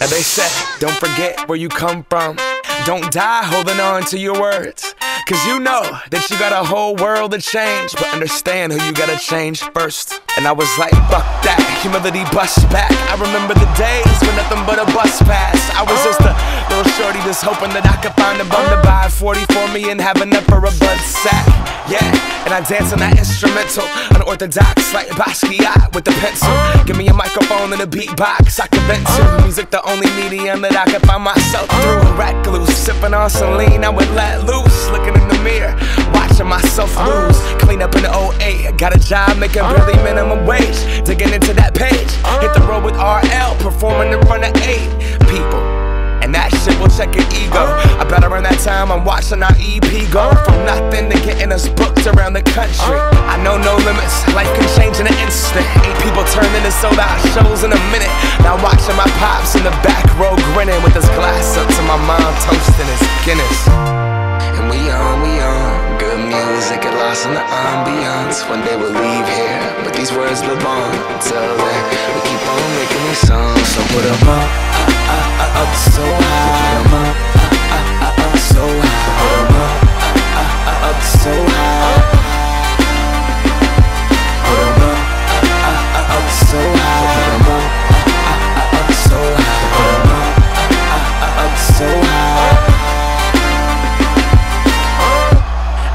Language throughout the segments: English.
They said, don't forget where you come from. Don't die holding on to your words. Cause you know that you got a whole world to change, but understand who you gotta change first. And I was like, fuck that, humility bust back. I remember the days when nothing but a bus passed. I was just a little shorty just hoping that I could find a bum to buy a 40 for me and have enough for a bud sack. Yeah, and I dance on that instrumental, unorthodox like Basquiat with the pencil. Give me a microphone and a beatbox I can vent to. Music the only medium that I can find myself through. Recluse, sipping on Celine, I would let loose. Looking in the mirror, watching myself lose. Clean up in the 08, got a job making barely minimum wage. Digging into that page, hit the road with RL, performing in front of 8 people. And that shit will check your ego. I bet around that time I'm watching our EP go from nothing to getting us booked around the country. I know no limits, life can change in an instant. 8 people turn into sold out shows in a minute. Now watching my pops in the back row grinning with his glass up to my mom toasting his Guinness. And we on, good music, get lost in the ambiance. One day we'll leave here, but these words live on. Until then, we keep on making these songs. So put 'em up so high. Put 'em up so high. Put 'em up so high. Put 'em up so high. Put 'em up so high. Put 'em up so high.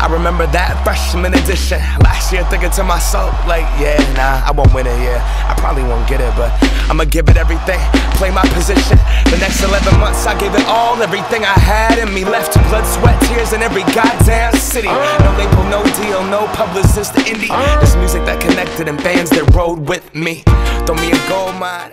I remember that freshman edition last year, thinking to myself like, yeah, nah, I won't win it, yeah, I probably won't get it, but I'ma give it everything, play my position. The next 11 months I gave it all, everything I had in me. Left blood, sweat, tears in every goddamn city. No label, no deal, no publicist, indie. This music that connected and fans that rode with me. Throw me a gold mine.